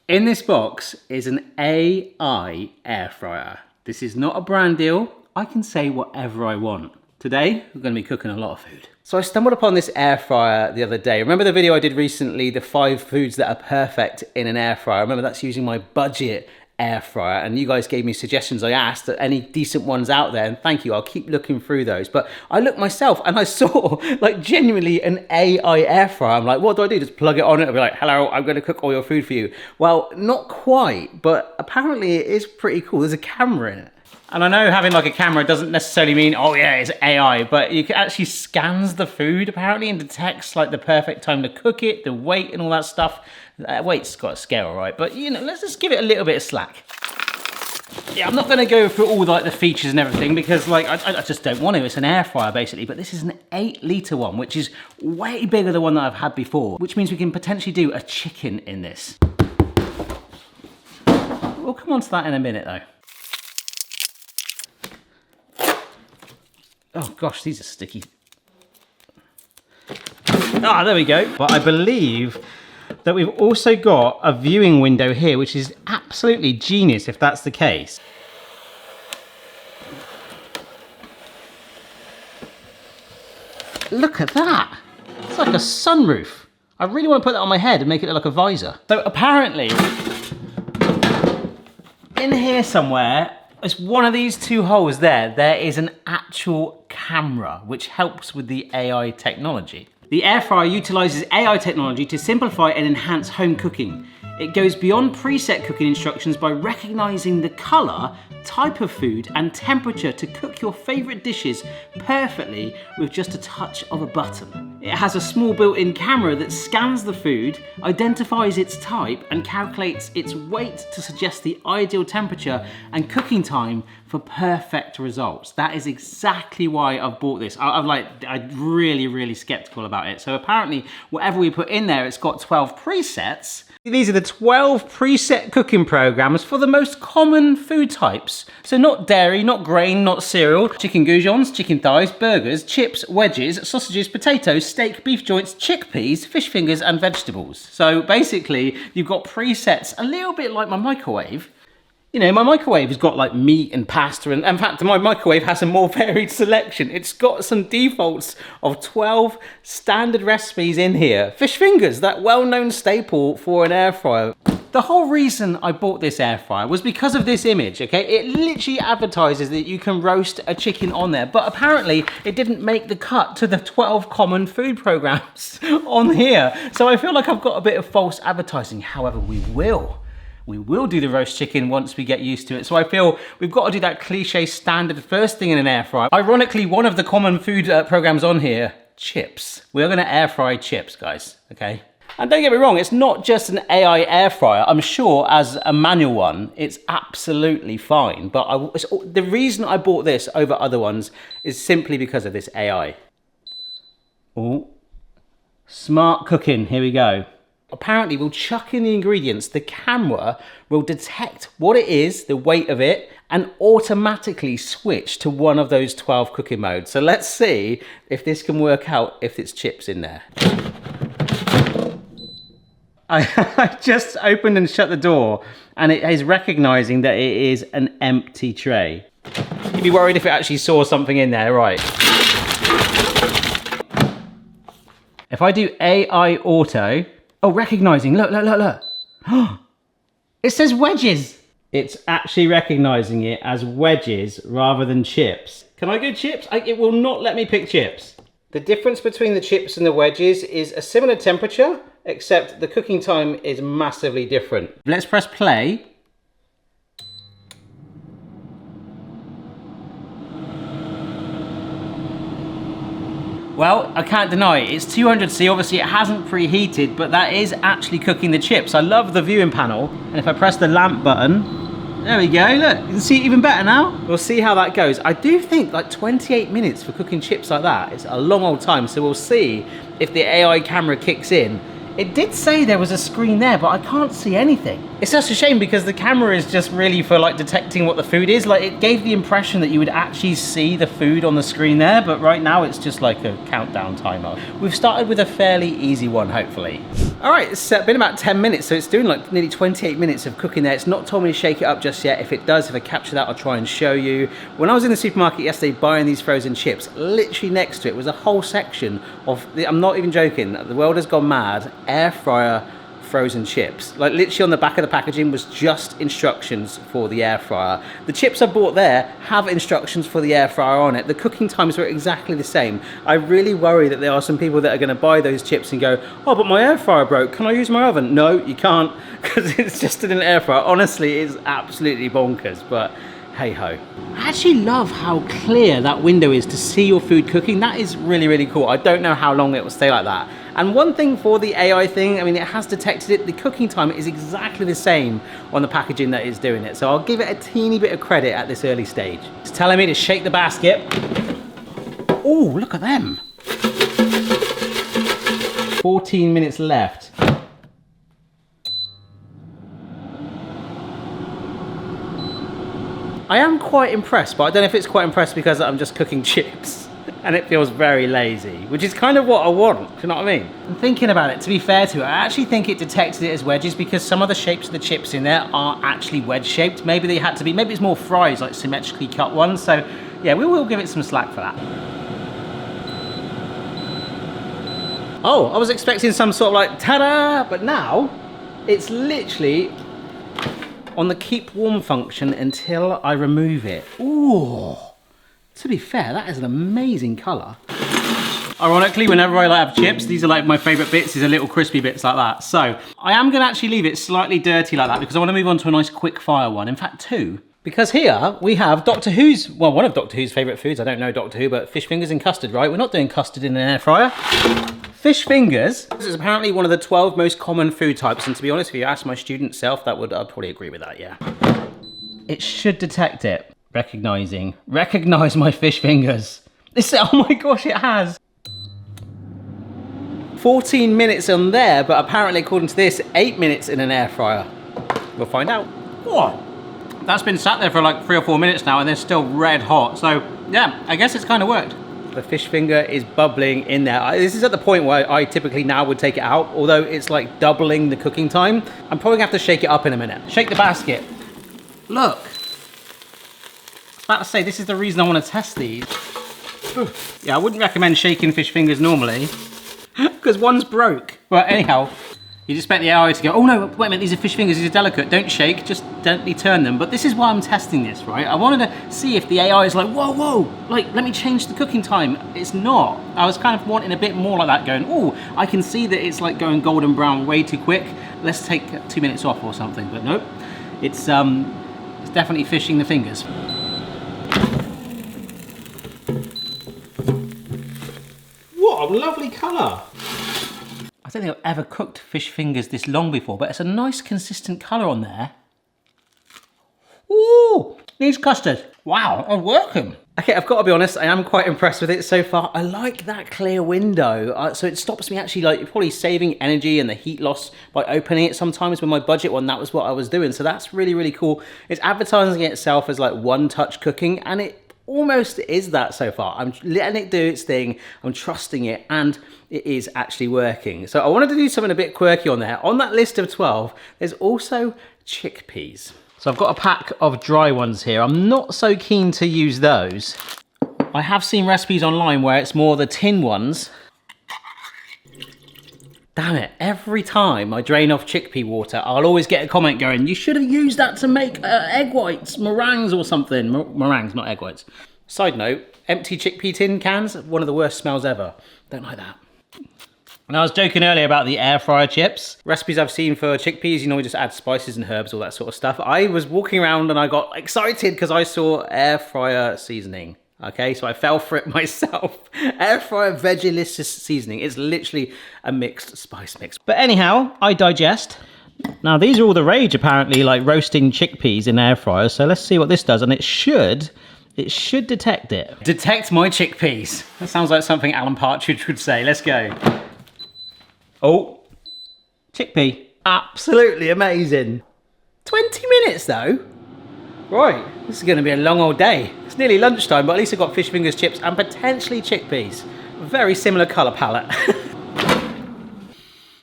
In this box is an AI air fryer. This is not a brand deal. I can say whatever I want. Today, we're going to be cooking a lot of food. So I stumbled upon this air fryer the other day. Remember the video I did recently, the 5 foods that are perfect in an air fryer? Remember that's using my budget air fryer, and you guys gave me suggestions. I asked any decent ones out there, and thank you, I'll keep looking through those. But I looked myself and I saw like genuinely an AI air fryer. I'm like, what do? Just plug it on it and be like, hello, I'm going to cook all your food for you. Well, not quite, but apparently it is pretty cool. There's a camera in it. And I know having like a camera doesn't necessarily mean, oh yeah, it's AI, but it actually scans the food apparently and detects like the perfect time to cook it, the weight and all that stuff. Weight's got a scale, right? But you know, let's just give it a little bit of slack. Yeah, I'm not going to go through all like the features and everything because like I just don't want to. It's an air fryer basically, but this is an 8-litre one, which is way bigger than the one that I've had before, which means we can potentially do a chicken in this. We'll come on to that in a minute though. Oh gosh, these are sticky. Ah, there we go. But I believe that we've also got a viewing window here, which is absolutely genius if that's the case. Look at that. It's like a sunroof. I really want to put that on my head and make it look like a visor. So apparently, in here somewhere, it's one of these 2 holes there. There is an actual camera, which helps with the AI technology. The air fryer utilizes AI technology to simplify and enhance home cooking. It goes beyond preset cooking instructions by recognizing the color, type of food, and temperature to cook your favorite dishes perfectly with just a touch of a button. It has a small built-in camera that scans the food, identifies its type, and calculates its weight to suggest the ideal temperature and cooking time for perfect results. That is exactly why I've bought this. I'm really skeptical about it. So apparently, whatever we put in there, it's got 12 presets. These are the 12 preset cooking programs for the most common food types. So not dairy, not grain, not cereal, chicken goujons, chicken thighs, burgers, chips, wedges, sausages, potatoes, steak, beef joints, chickpeas, fish fingers, and vegetables. So basically, you've got presets a little bit like my microwave. You know, my microwave has got like meat and pasta, and in fact, my microwave has a more varied selection. It's got some defaults of 12 standard recipes in here. Fish fingers, that well-known staple for an air fryer. The whole reason I bought this air fryer was because of this image, okay? It literally advertises that you can roast a chicken on there, but apparently it didn't make the cut to the 12 common food programs on here. So I feel like I've got a bit of false advertising. However, we will do the roast chicken once we get used to it. So I feel we've got to do that cliche standard first thing in an air fryer. Ironically, one of the common food programs on here, chips. We're gonna air fry chips, guys, okay? And don't get me wrong, it's not just an AI air fryer. I'm sure as a manual one, it's absolutely fine. But the reason I bought this over other ones is simply because of this AI. Oh, smart cooking, here we go. Apparently we'll chuck in the ingredients, the camera will detect what it is, the weight of it, and automatically switch to one of those 12 cooking modes. So let's see if this can work out if it's chips in there. I just opened and shut the door and it is recognizing that it is an empty tray. You'd be worried if it actually saw something in there, right? If I do AI auto, oh, recognizing, look. It says wedges. It's actually recognizing it as wedges rather than chips. Can I go chips? It will not let me pick chips. The difference between the chips and the wedges is a similar temperature, except the cooking time is massively different. Let's press play. Well, I can't deny it. It's 200°C, obviously it hasn't preheated, but that is actually cooking the chips. I love the viewing panel, and if I press the lamp button, there we go, look, you can see it even better now. We'll see how that goes. I do think like 28 minutes for cooking chips like that, it's a long old time, so we'll see if the AI camera kicks in. It did say there was a screen there, but I can't see anything. It's such a shame because the camera is just really for like detecting what the food is. Like it gave the impression that you would actually see the food on the screen there, but right now it's just like a countdown timer. We've started with a fairly easy one, hopefully. All right, it's been about 10 minutes, so it's doing like nearly 28 minutes of cooking there. It's not told me to shake it up just yet. If it does, if I capture that, I'll try and show you. When I was in the supermarket yesterday buying these frozen chips, literally next to it was a whole section of, I'm not even joking, the world has gone mad, air fryer frozen chips. Like literally on the back of the packaging was just instructions for the air fryer. The chips I bought there have instructions for the air fryer on it. The cooking times were exactly the same. I really worry that there are some people that are going to buy those chips and go, oh, but my air fryer broke, can I use my oven? No, you can't, because it's just in an air fryer. Honestly, it's absolutely bonkers, but hey ho. I actually love how clear that window is to see your food cooking. That is really, really cool. I don't know how long it will stay like that. And one thing for the AI thing, I mean, it has detected it. The cooking time is exactly the same on the packaging that is doing it. So I'll give it a teeny bit of credit at this early stage. It's telling me to shake the basket. Oh, look at them. 14 minutes left. I am quite impressed, but I don't know if it's quite impressed because I'm just cooking chips and it feels very lazy, which is kind of what I want, do you know what I mean? I'm thinking about it, to be fair to it, I actually think it detected it as wedges because some of the shapes of the chips in there are actually wedge shaped. Maybe they had to be, maybe it's more fries, like symmetrically cut ones. So yeah, we will give it some slack for that. Oh, I was expecting some sort of like ta-da, but now it's literally on the keep warm function until I remove it. Ooh, to be fair, that is an amazing color. Ironically, whenever I have chips, these are like my favorite bits, these are little crispy bits like that. So I am gonna actually leave it slightly dirty like that because I wanna move on to a nice quick fire one. In fact, two. Because here we have Doctor Who's, well, one of Doctor Who's favorite foods. I don't know Doctor Who, but fish fingers and custard, right? We're not doing custard in an air fryer. Fish fingers. This is apparently one of the 12 most common food types. And to be honest, if you ask my student self, I'd probably agree with that, yeah. It should detect it. Recognize my fish fingers. Oh my gosh, it has. 14 minutes on there, but apparently according to this, 8 minutes in an air fryer. We'll find out. What? That's been sat there for like 3 or 4 minutes now and they're still red hot. So yeah, I guess it's kind of worked. The fish finger is bubbling in there. This is at the point where I typically now would take it out, although it's like doubling the cooking time. I'm probably gonna have to shake it up in a minute. Shake the basket. Look. I was about to say, this is the reason I want to test these. Yeah, I wouldn't recommend shaking fish fingers normally because one's broke. But anyhow, you just expect the AI to go, oh no, wait a minute, these are fish fingers, these are delicate, don't shake, just gently turn them. But this is why I'm testing this, right? I wanted to see if the AI is like, whoa, whoa, like, let me change the cooking time. It's not. I was kind of wanting a bit more like that, going, oh, I can see that it's like going golden brown way too quick. Let's take 2 minutes off or something, but nope. It's definitely fishing the fingers. What a lovely colour. I don't think I've ever cooked fish fingers this long before, but it's a nice consistent colour on there. Ooh, needs custard. Wow, I'm working. Okay, I've got to be honest, I am quite impressed with it so far. I like that clear window. So it stops me actually like probably saving energy and the heat loss by opening it sometimes. With my budget one, that was what I was doing. So that's really, really cool. It's advertising itself as like one touch cooking and it almost is that so far. I'm letting it do its thing. I'm trusting it and it is actually working. So I wanted to do something a bit quirky on there. On that list of 12, there's also chickpeas. So I've got a pack of dry ones here. I'm not so keen to use those. I have seen recipes online where it's more the tin ones. Damn it, every time I drain off chickpea water, I'll always get a comment going, you should have used that to make egg whites, meringues or something. Meringues, not egg whites. Side note, empty chickpea tin cans, one of the worst smells ever. Don't like that. And I was joking earlier about the air fryer chips. Recipes I've seen for chickpeas, you know, we just add spices and herbs, all that sort of stuff. I was walking around and I got excited because I saw air fryer seasoning. Okay, so I fell for it myself. Air fryer veggielicious seasoning. It's literally a mixed spice mix. But anyhow, I digest. Now these are all the rage apparently, like roasting chickpeas in air fryers. So let's see what this does, and it should detect it. Detect my chickpeas. That sounds like something Alan Partridge would say. Let's go. Oh, chickpea. Absolutely amazing. 20 minutes though. Right, this is going to be a long old day. It's nearly lunchtime, but at least I've got fish fingers, chips, and potentially chickpeas. Very similar colour palette.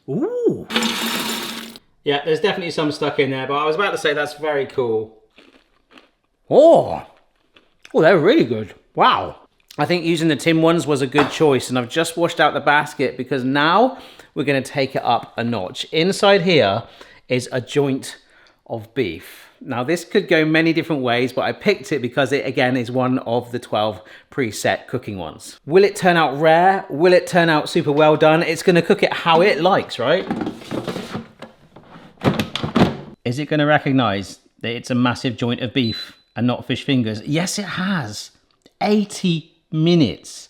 Ooh. Yeah, there's definitely some stuck in there, but I was about to say that's very cool. Oh, they're really good. Wow. I think using the tin ones was a good choice, and I've just washed out the basket because now we're going to take it up a notch. Inside here is a joint of beef. Now this could go many different ways, but I picked it because it again is one of the 12 preset cooking ones. Will it turn out rare? Will it turn out super well done? It's going to cook it how it likes, right? Is it going to recognize that it's a massive joint of beef and not fish fingers? Yes, it has. 80 minutes.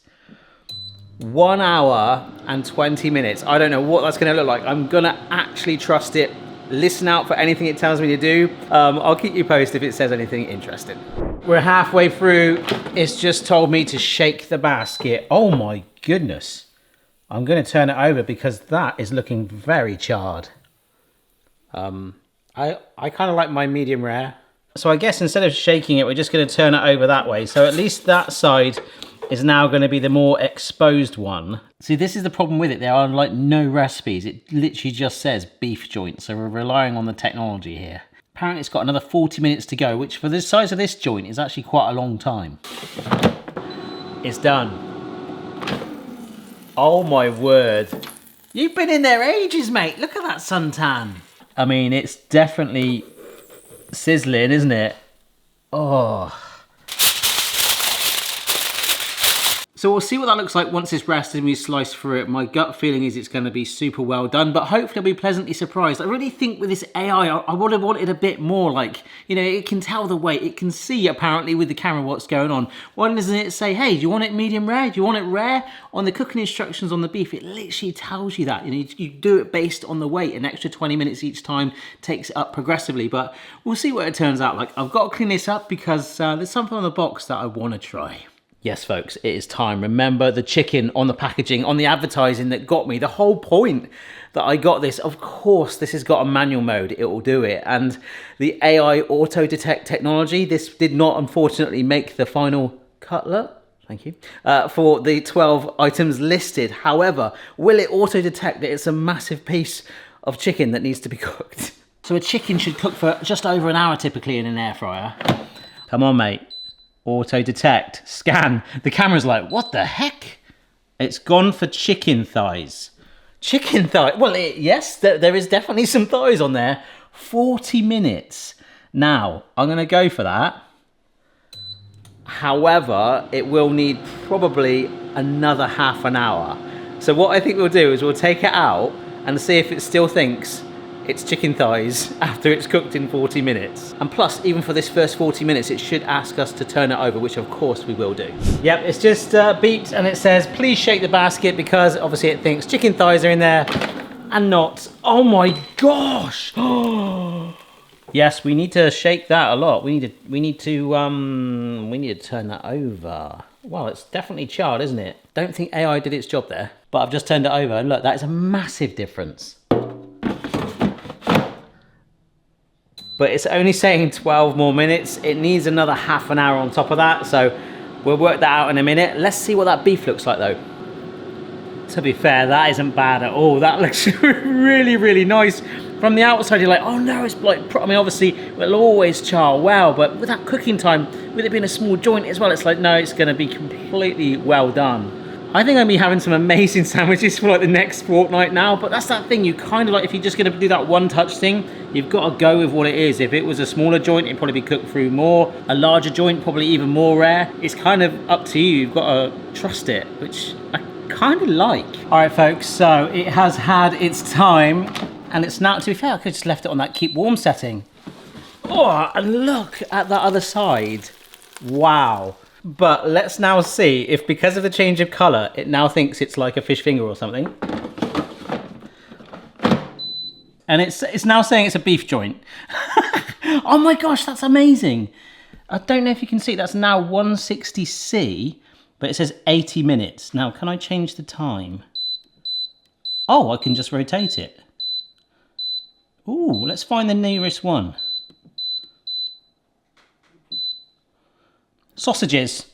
1 hour and 20 minutes. I don't know what that's going to look like. I'm going to actually trust it. Listen out for anything it tells me to do. I'll keep you posted if it says anything interesting. We're halfway through. It's just told me to shake the basket. Oh my goodness. I'm going to turn it over because that is looking very charred. I kind of like my medium rare. So I guess instead of shaking it, we're just going to turn it over that way. So at least that side is now going to be the more exposed one. See, this is the problem with it. There are like no recipes. It literally just says beef joint. So we're relying on the technology here. Apparently it's got another 40 minutes to go, which for the size of this joint is actually quite a long time. It's done. Oh my word. You've been in there ages, mate. Look at that suntan. I mean, it's definitely sizzling, isn't it? Oh. So we'll see what that looks like once it's rested and we slice through it. My gut feeling is it's going to be super well done, but hopefully I'll be pleasantly surprised. I really think with this AI, I would have wanted a bit more, like, you know, it can tell the weight. It can see, apparently, with the camera what's going on. Why doesn't it say, hey, do you want it medium rare? Do you want it rare? On the cooking instructions on the beef, it literally tells you that. You know, you do it based on the weight. An extra 20 minutes each time takes it up progressively, but we'll see what it turns out like. I've got to clean this up because there's something on the box that I want to try. Yes, folks, it is time. Remember the chicken on the packaging, on the advertising that got me. The whole point that I got this, of course, this has got a manual mode. It will do it. And the AI auto detect technology, this did not, unfortunately, make the final cutlet. Thank you. For the 12 items listed. However, will it auto detect that it's a massive piece of chicken that needs to be cooked? So a chicken should cook for just over an hour typically in an air fryer. Come on, mate. Auto detect, scan. The camera's like, what the heck? It's gone for chicken thighs. Chicken thigh, well, yes, there is definitely some thighs on there. 40 minutes. Now, I'm gonna go for that. However, it will need probably another half an hour. So what I think we'll do is we'll take it out and see if it still thinks it's chicken thighs after it's cooked in 40 minutes. And plus, even for this first 40 minutes, it should ask us to turn it over, which of course we will do. Yep, it's just beeped and it says, please shake the basket because obviously it thinks chicken thighs are in there and not. Oh my gosh. Yes, we need to shake that a lot. We need to turn that over. Well, it's definitely charred, isn't it? Don't think AI did its job there, but I've just turned it over and look, that is a massive difference. But it's only saying 12 more minutes. It needs another half an hour on top of that. So we'll work that out in a minute. Let's see what that beef looks like though. To be fair, that isn't bad at all. That looks really, really nice. From the outside, you're like, oh no, it's like, I mean, obviously it'll always char well, but with that cooking time, with it being a small joint as well, it's like, no, it's gonna be completely well done. I think I'm gonna be having some amazing sandwiches for like the next fortnight now, but that's that thing, you kind of like, if you're just gonna do that one touch thing, you've got to go with what it is. If it was a smaller joint, it'd probably be cooked through more. A larger joint, probably even more rare. It's kind of up to you. You've got to trust it, which I kind of like. All right, folks, so it has had its time and it's now, to be fair, I could have just left it on that keep warm setting. Oh, and look at that other side. Wow. But let's now see if, because of the change of color, it now thinks it's like a fish finger or something. And it's now saying it's a beef joint. Oh my gosh, that's amazing. I don't know if you can see, that's now 160C, but it says 80 minutes. Now, can I change the time? Oh, I can just rotate it. Ooh, let's find the nearest one. Sausages.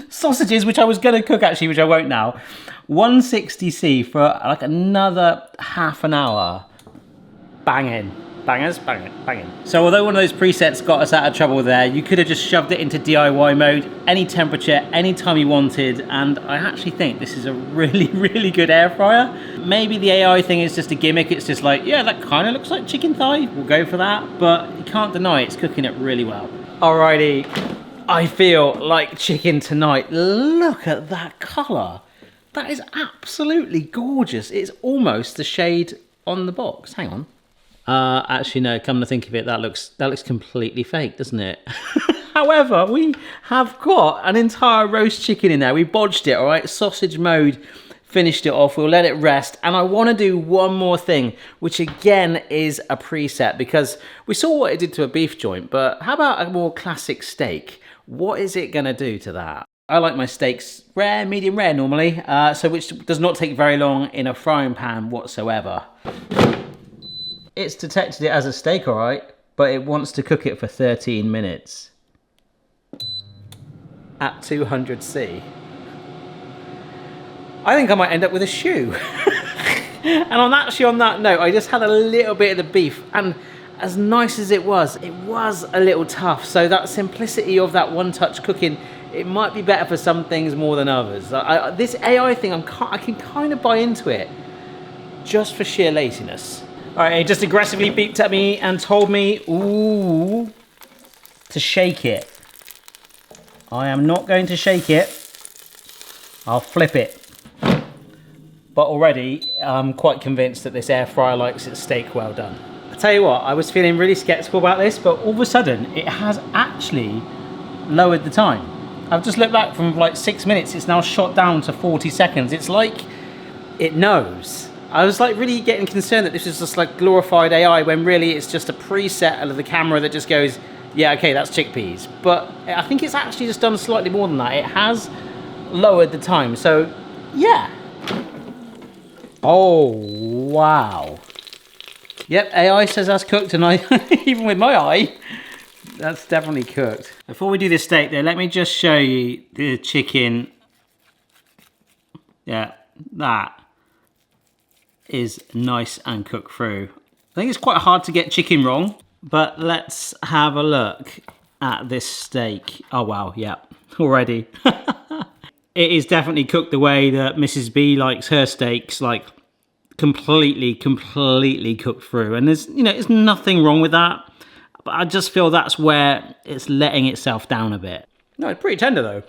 Sausages, which I was going to cook actually, which I won't now. 160C for like another half an hour. banging. Bangers, banging. So although one of those presets got us out of trouble there, you could have just shoved it into DIY mode, any temperature, any time you wanted, and I actually think this is a really, really good air fryer. Maybe the AI thing is just a gimmick, it's just like, yeah, that kind of looks like chicken thigh, we'll go for that, but you can't deny it's cooking it really well. Alrighty, I feel like chicken tonight. Look at that colour. That is absolutely gorgeous. It's almost the shade on the box. Hang on. Actually, no, come to think of it, that looks completely fake, doesn't it? However, we have got an entire roast chicken in there. We bodged it, all right? Sausage mode, finished it off. We'll let it rest. And I want to do one more thing, which again is a preset, because we saw what it did to a beef joint, but how about a more classic steak? What is it going to do to that? I like my steaks rare, medium rare normally, so which does not take very long in a frying pan whatsoever. It's detected it as a steak, all right, but it wants to cook it for 13 minutes at 200°C. I think I might end up with a shoe. And on that note, I just had a little bit of the beef, and as nice as it was a little tough. So that simplicity of that one-touch cooking, it might be better for some things more than others. This AI thing, I can kind of buy into it just for sheer laziness. All right, it just aggressively beeped at me and told me, ooh, to shake it. I am not going to shake it. I'll flip it. But already, I'm quite convinced that this air fryer likes its steak well done. I tell you what, I was feeling really skeptical about this, but all of a sudden, it has actually lowered the time. I've just looked back from like 6 minutes, it's now shot down to 40 seconds. It's like it knows. I was like really getting concerned that this is just like glorified AI when really it's just a preset of the camera that just goes, yeah, okay, that's chickpeas. But I think it's actually just done slightly more than that. It has lowered the time, so yeah. Oh, wow. Yep, AI says that's cooked, and even with my eye, that's definitely cooked. Before we do this steak though, let me just show you the chicken. Yeah, that is nice and cooked through. I think it's quite hard to get chicken wrong, but let's have a look at this steak. Oh wow, yeah, already. It is definitely cooked the way that Mrs. B likes her steaks, like completely cooked through. And there's nothing wrong with that, but I just feel that's where it's letting itself down a bit. No, it's pretty tender though.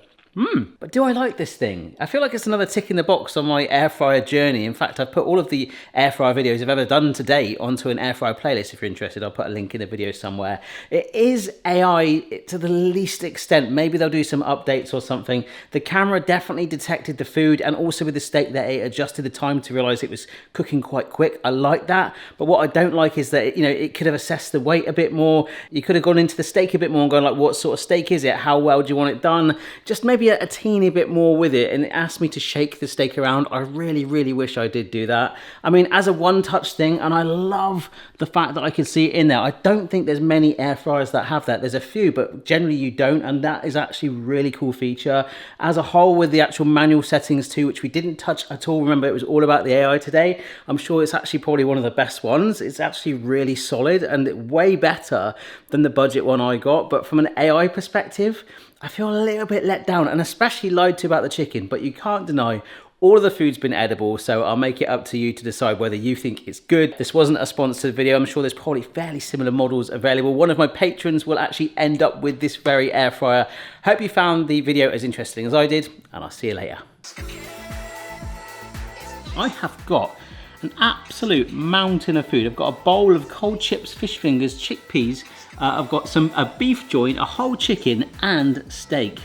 But do I like this thing? I feel like it's another tick in the box on my air fryer journey. In fact, I've put all of the air fryer videos I've ever done to date onto an air fryer playlist. If you're interested, I'll put a link in the video somewhere. It is AI to the least extent. Maybe they'll do some updates or something. The camera definitely detected the food, and also with the steak that it adjusted the time to realize it was cooking quite quick. I like that. But what I don't like is that it could have assessed the weight a bit more. You could have gone into the steak a bit more and gone like, what sort of steak is it? How well do you want it done? Just maybe a teeny bit more with it, and it asked me to shake the steak around. I really wish I did do that. I mean, as a one-touch thing, and I love the fact that I can see it in there. I don't think there's many air fryers that have that. There's a few, but generally you don't, and that is actually a really cool feature. As a whole, with the actual manual settings too, which we didn't touch at all. Remember, it was all about the AI today. I'm sure it's actually probably one of the best ones. It's actually really solid and way better than the budget one I got. But from an AI perspective, I feel a little bit let down, and especially lied to about the chicken, but you can't deny all of the food's been edible, so I'll make it up to you to decide whether you think it's good. This wasn't a sponsored video. I'm sure there's probably fairly similar models available. One of my patrons will actually end up with this very air fryer. Hope you found the video as interesting as I did, and I'll see you later. I have got an absolute mountain of food. I've got a bowl of cold chips, fish fingers, chickpeas. I've got a beef joint, a whole chicken, and steak.